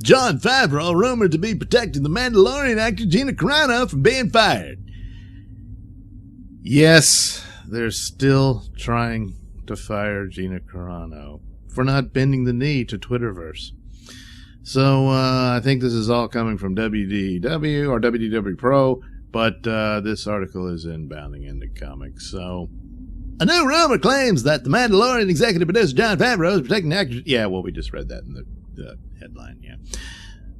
Jon Favreau rumored to be protecting the Mandalorian actor Gina Carano from being fired. Yes, they're still trying to fire Gina Carano for not bending the knee to Twitterverse. So I think this is all coming from WDW or WDW Pro, but this article is inbounding into comics. So a new rumor claims that the Mandalorian executive producer Jon Favreau is protecting the actor. Yeah, well, we just read that in the headline, yeah.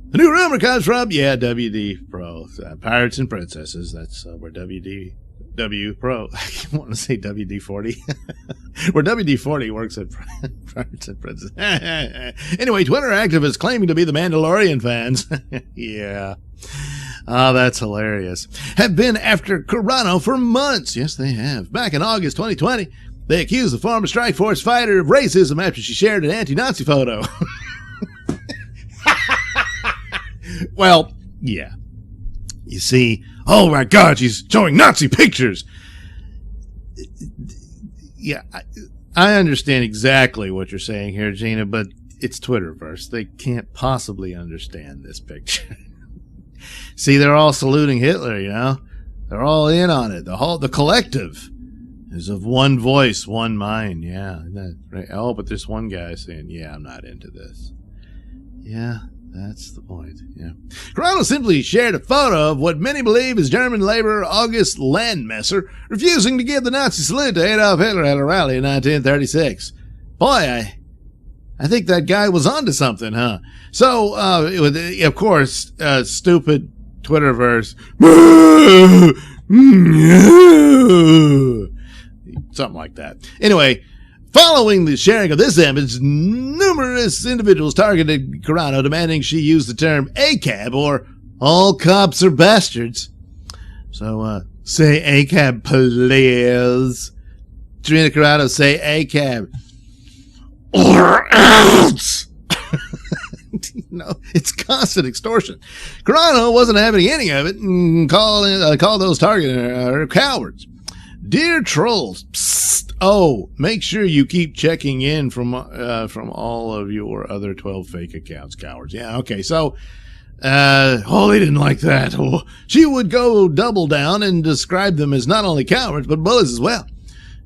The new rumor comes from, WD Pro, Pirates and Princesses. That's where WDW Pro, I want to say WD-40, where WD-40 works at Pirates and Princesses. Anyway, Twitter activists claiming to be the Mandalorian fans, yeah, oh, that's hilarious, have been after Carano for months. Yes, they have. Back in August 2020, they accused the former Strike Force fighter of racism after she shared an anti-Nazi photo. Well, yeah. You see, oh my God, she's showing Nazi pictures. Yeah, I understand exactly what you're saying here, Gina, but it's Twitterverse. They can't possibly understand this picture. See, they're all saluting Hitler, you know? They're all in on it. The collective is of one voice, one mind. Yeah, isn't that right? Oh, but this one guy saying, yeah, I'm not into this. Yeah. That's the point, yeah. Carano simply shared a photo of what many believe is German laborer August Landmesser refusing to give the Nazi salute to Adolf Hitler at a rally in 1936. Boy, I think that guy was onto something, huh? So, of course, stupid Twitterverse. Something like that. Anyway, following the sharing of this image, numerous individuals targeted Carano, demanding she use the term ACAB, or all cops are bastards. So, say ACAB, please. Gina Carano, say ACAB. Or else! No, it's constant extortion. Carano wasn't having any of it and called those targeting her cowards. Dear trolls, psst, oh, make sure you keep checking in from all of your other 12 fake accounts, cowards. Yeah, okay, so, they didn't like that. Oh, she would go double down and describe them as not only cowards, but bullies as well.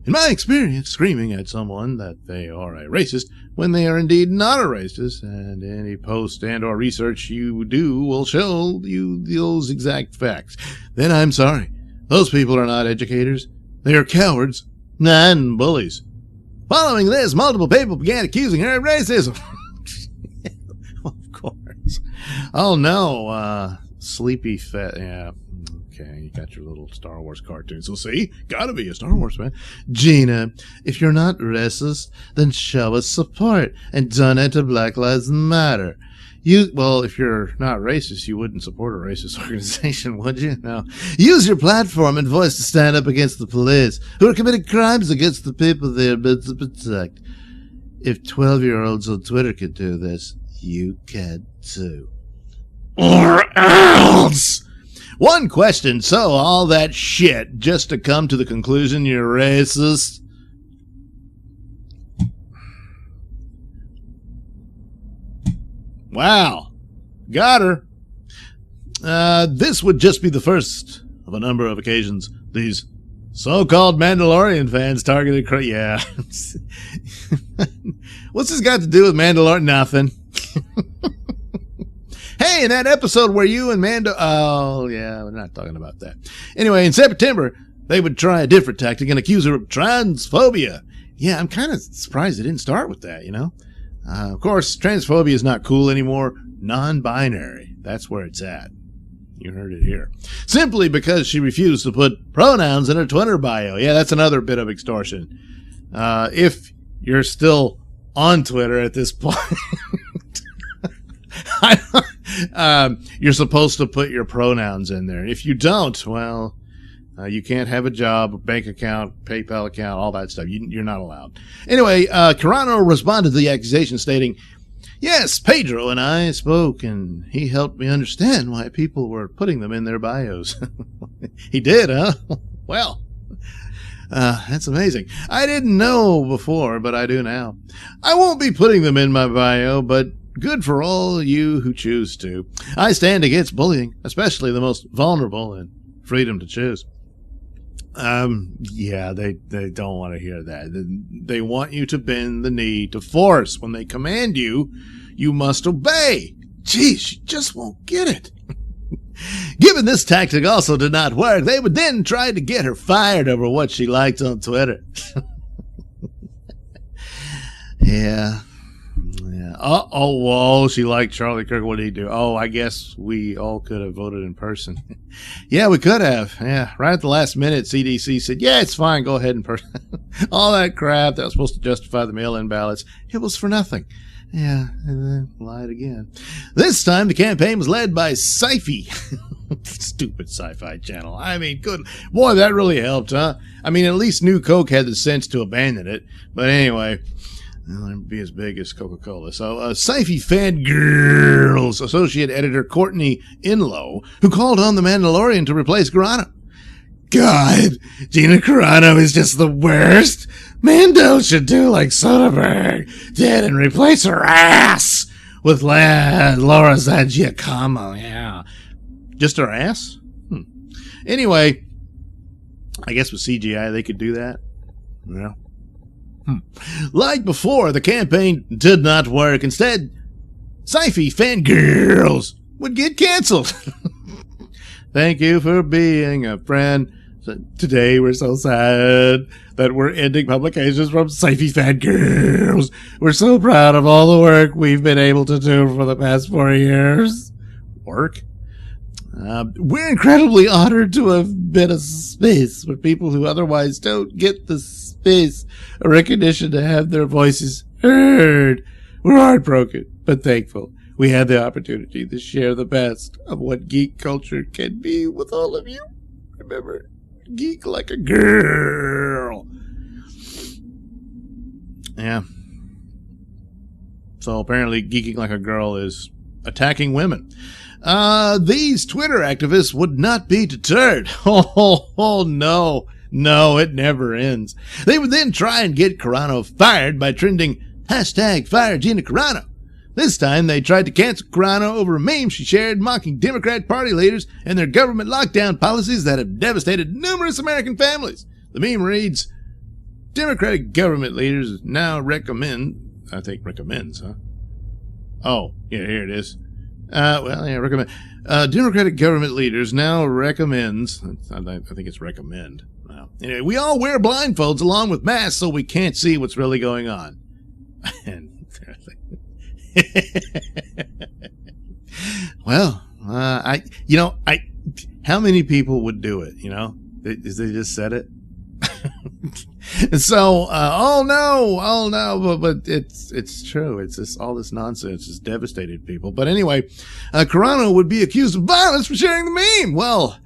In my experience, screaming at someone that they are a racist when they are indeed not a racist, and any post and or research you do will show you those exact facts, then I'm sorry. Those people are not educators. They are cowards and bullies. Following this, multiple people began accusing her of racism. Of course. Oh no, sleepy fat. Yeah, okay, you got your little Star Wars cartoon. So see, gotta be a Star Wars fan. Gina, if you're not racist, then show us support and donate to Black Lives Matter. Well, if you're not racist, you wouldn't support a racist organization, would you? No. Use your platform and voice to stand up against the police who are committing crimes against the people they are meant to protect. If 12-year-olds on Twitter could do this, you can too. Or else! One question, so all that shit just to come to the conclusion you're racist? Wow. Got her. This would just be the first of a number of occasions these so-called Mandalorian fans targeted. Yeah. What's this got to do with Mandalorian? Nothing. Hey, in that episode where you and Mando... Oh, yeah, we're not talking about that. Anyway, in September, they would try a different tactic and accuse her of transphobia. Yeah, I'm kind of surprised they didn't start with that, you know? Of course, transphobia is not cool anymore. Non-binary. That's where it's at. You heard it here. Simply because she refused to put pronouns in her Twitter bio. Yeah, that's another bit of extortion. If you're still on Twitter at this point, you're supposed to put your pronouns in there. If you don't, well, you can't have a job, bank account, PayPal account, all that stuff. You're not allowed. Anyway, Carano responded to the accusation stating, "Yes, Pedro and I spoke, and he helped me understand why people were putting them in their bios." He did, huh? Well, that's amazing. I didn't know before, but I do now. I won't be putting them in my bio, but Good for all you who choose to. I stand against bullying, especially the most vulnerable, and freedom to choose. Yeah, they don't want to hear that. They want you to bend the knee to force. When they command you, you must obey. Geez, she just won't get it. Given this tactic also did not work, they would then try to get her fired over what she liked on Twitter. Yeah. Whoa, she liked Charlie Kirk. What did he do? Oh, I guess we all could have voted in person. Yeah, we could have. Yeah, right at the last minute, CDC said, yeah, it's fine, go ahead in person. All that crap that was supposed to justify the mail-in ballots, it was for nothing. Yeah, and then lied again. This time, the campaign was led by SciFi. Stupid sci-fi channel. I mean, good. Boy, that really helped, huh? I mean, at least New Coke had the sense to abandon it. But anyway, it'll be as big as Coca-Cola. So, SciFi Fangirls associate editor Courtney Inlow, who called on The Mandalorian to replace Carano. God, Gina Carano is just the worst. Mando should do like Soderbergh did and replace her ass with Laura Giacomo. Yeah. Just her ass? Anyway, I guess with CGI they could do that. Yeah. Like before, the campaign did not work. Instead, SciFi Fangirls would get canceled. Thank you for being a friend. Today we're so sad that we're ending publications from SciFi Fangirls. We're so proud of all the work we've been able to do for the past 4 years. Work? We're incredibly honored to have been a space for people who otherwise don't get the space or recognition to have their voices heard. We're heartbroken, but thankful we had the opportunity to share the best of what geek culture can be with all of you. Remember, geek like a girl. Yeah. So apparently geeking like a girl is attacking women. These Twitter activists would not be deterred. Oh, no. No, it never ends. They would then try and get Carano fired by trending #Fire Gina Carano. This time they tried to cancel Carano over a meme she shared mocking Democrat Party leaders and their government lockdown policies that have devastated numerous American families. The meme reads, Democratic government leaders now recommends, huh? Oh, yeah, here it is. Recommend. Democratic government leaders now recommends, I think it's recommend. Wow. Anyway, we all wear blindfolds along with masks so we can't see what's really going on. And well, how many people would do it? You know, they just said it. And so, but it's true. It's just all this nonsense has devastated people. But anyway, Carano would be accused of violence for sharing the meme. Well,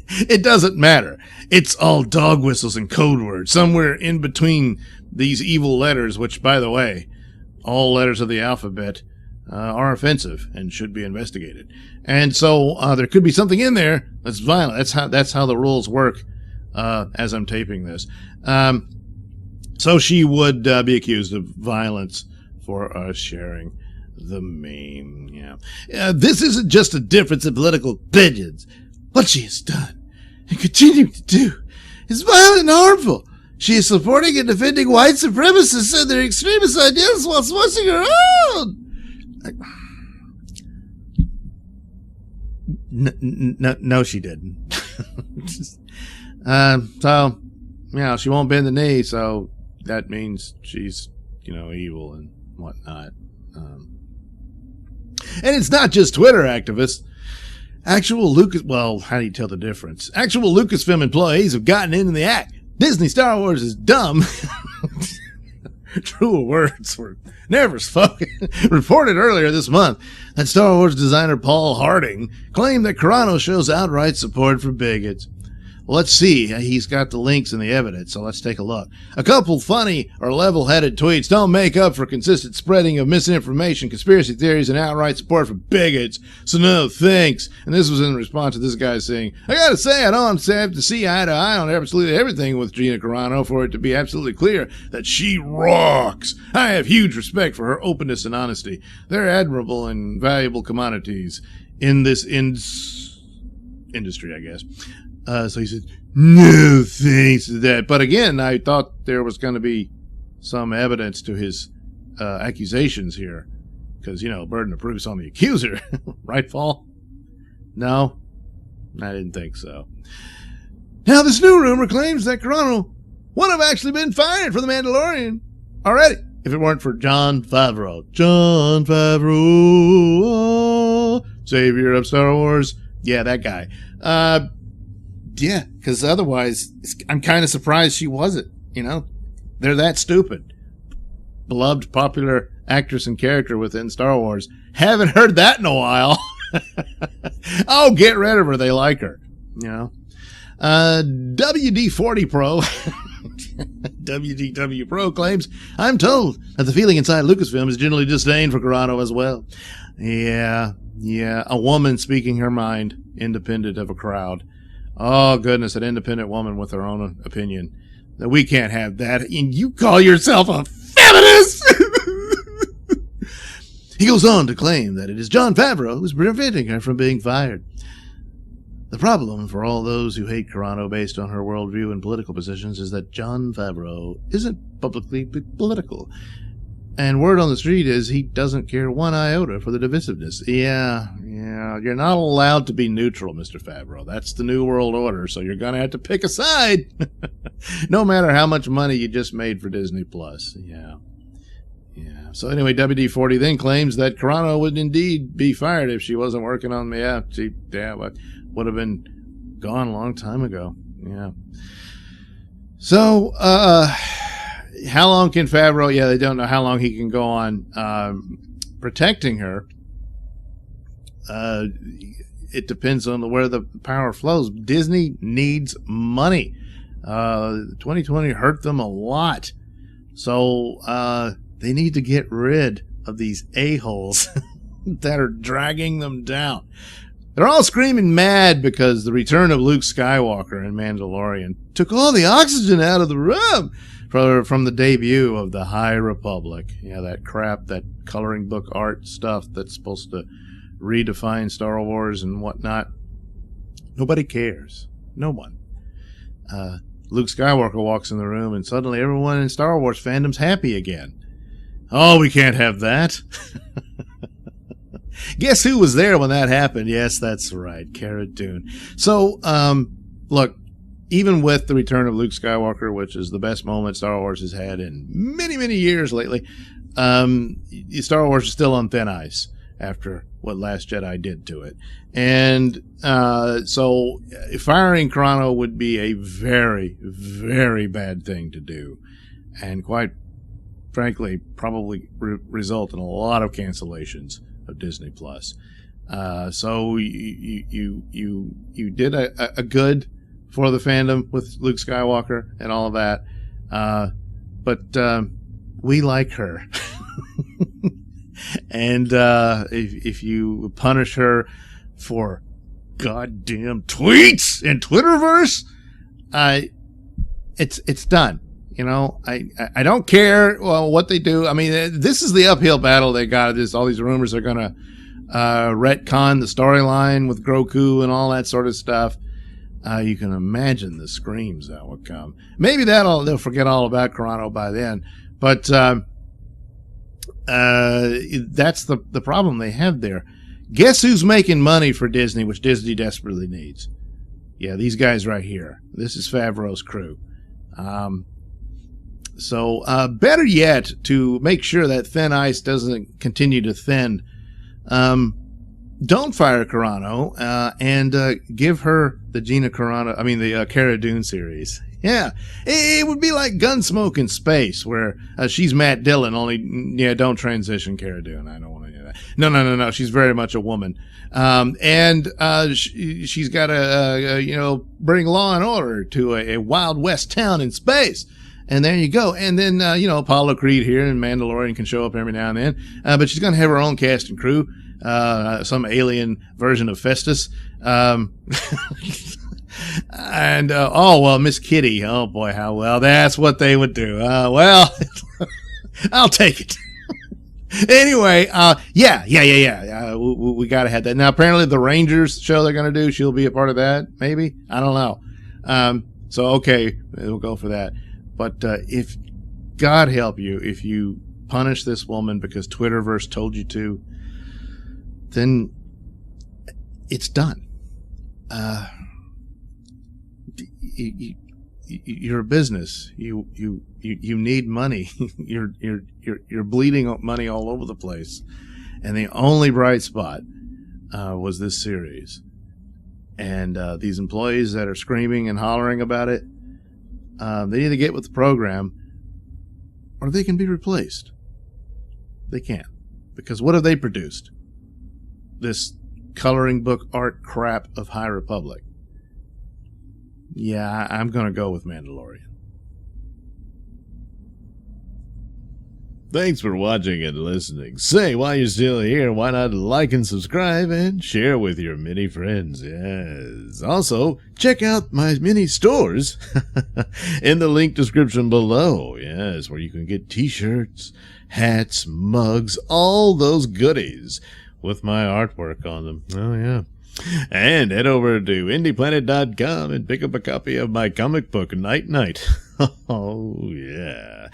it doesn't matter. It's all dog whistles and code words somewhere in between these evil letters, which, by the way, all letters of the alphabet are offensive and should be investigated. And so there could be something in there that's violent. That's how the rules work as I'm taping this. So she would be accused of violence for sharing the meme. Yeah. This isn't just a difference in political opinions. What she has done and continuing to do is violent and harmful. She is supporting and defending white supremacists and their extremist ideas while voicing her own. No, she didn't. So, she won't bend the knee, so that means she's, evil and whatnot. And it's not just Twitter activists. How do you tell the difference? Actual Lucasfilm employees have gotten into the act. Disney Star Wars is dumb. Truer words were never spoken. Reported earlier this month that Star Wars designer Paul Harding claimed that Carano shows outright support for bigots. Well, let's see. He's got the links and the evidence, so let's take a look. A couple funny or level-headed tweets don't make up for consistent spreading of misinformation, conspiracy theories, and outright support for bigots. So no thanks. And this was in response to this guy saying, I gotta say, I don't have to see eye to eye on absolutely everything with Gina Carano for it to be absolutely clear that she rocks. I have huge respect for her openness and honesty. They're admirable and valuable commodities in this industry, I guess. So he said, no thanks to that. But again, I thought there was going to be some evidence to his accusations here. Because, burden of proof's on the accuser. Right, Paul? No? I didn't think so. Now, this new rumor claims that Carano would have actually been fired for The Mandalorian already, if it weren't for Jon Favreau. Jon Favreau, savior of Star Wars. Yeah, that guy. Yeah, because otherwise, I'm kind of surprised she wasn't, They're that stupid. Beloved, popular actress and character within Star Wars. Haven't heard that in a while. Oh, get rid of her. They like her, WD-40 Pro. WDW Pro claims, I'm told that the feeling inside Lucasfilm is generally disdain for Carano as well. Yeah, a woman speaking her mind, independent of a crowd. Oh, goodness, an independent woman with her own opinion. We can't have that. And you call yourself a feminist? He goes on to claim that it is Jon Favreau who's preventing her from being fired. The problem for all those who hate Carano based on her worldview and political positions is that Jon Favreau isn't publicly political. And word on the street is he doesn't care one iota for the divisiveness. Yeah, you're not allowed to be neutral, Mr. Favreau. That's the New World Order, so you're going to have to pick a side. No matter how much money you just made for Disney+. Yeah. So anyway, WD-40 then claims that Carano would indeed be fired if she wasn't working on me. She would have been gone a long time ago. Yeah. So, how long can Favreau? Yeah, they don't know how long he can go on protecting her. It depends on where the power flows. Disney needs money. 2020 hurt them a lot, so they need to get rid of these a-holes that are dragging them down. They're all screaming mad because the return of Luke Skywalker in Mandalorian took all the oxygen out of the room from the debut of the High Republic. Yeah, that crap, that coloring book art stuff that's supposed to redefine Star Wars and whatnot. Nobody cares. No one. Luke Skywalker walks in the room and suddenly everyone in Star Wars fandom's happy again. Oh, we can't have that. Guess who was there when that happened? Yes, that's right, Cara Dune. So, look, even with the return of Luke Skywalker, which is the best moment Star Wars has had in many, many years lately, Star Wars is still on thin ice after what Last Jedi did to it. And so firing Carano would be a very, very bad thing to do. And quite frankly, probably result in a lot of cancellations of Disney+. So you did a good for the fandom with Luke Skywalker and all of that. But we like her. And if you punish her for goddamn tweets and Twitterverse, it's done. I don't care what they do. I mean, this is the uphill battle they got. All these rumors are going to retcon the storyline with Grogu and all that sort of stuff. You can imagine the screams that would come. Maybe they'll forget all about Carano by then. But that's the problem they have there. Guess who's making money for Disney, which Disney desperately needs? Yeah, these guys right here. This is Favreau's crew. So better yet, to make sure that thin ice doesn't continue to thin, don't fire Carano and give her the Gina Carano, the Cara Dune series. Yeah, it would be like Gunsmoke in Space, where she's Matt Dillon, only, don't transition Cara Dune. I don't want to do that. No. She's very much a woman. And she's got to, bring law and order to a Wild West town in space. And there you go. And then, Apollo Creed here and Mandalorian can show up every now and then. But she's going to have her own cast and crew. Some alien version of Festus. And, Miss Kitty. Oh boy, how well. That's what they would do. I'll take it. Anyway, yeah. We gotta have that. Now, apparently the Rangers show they're gonna do, she'll be a part of that, maybe? I don't know. So, okay, we'll go for that. But, if, God help you, if you punish this woman because Twitterverse told you to, then it's done. You're a business. You need money. You're bleeding money all over the place. And the only bright spot was this series. And these employees that are screaming and hollering about it, they either get with the program or they can be replaced. They can't. Because what have they produced? This coloring book art crap of High Republic. Yeah, I'm going to go with Mandalorian. Thanks for watching and listening. Say, while you're still here, why not like and subscribe and share with your many friends? Yes. Also, check out my mini stores in the link description below. Yes, where you can get t-shirts, hats, mugs, all those goodies with my artwork on them. Oh, yeah. And head over to indieplanet.com and pick up a copy of my comic book, Night Night. Oh, yeah.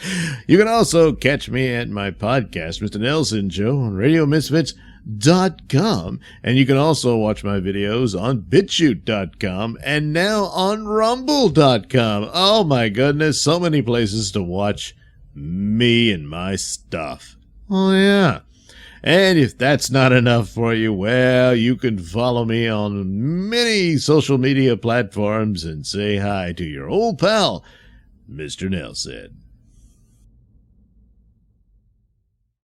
You can also catch me at my podcast, Mr Nailsin Show, on RadioMisfits.com. And you can also watch my videos on BitChute.com and now on Rumble.com. Oh, my goodness. So many places to watch me and my stuff. Oh, yeah. And if that's not enough for you, well, you can follow me on many social media platforms and say hi to your old pal, Mr. Nailsin.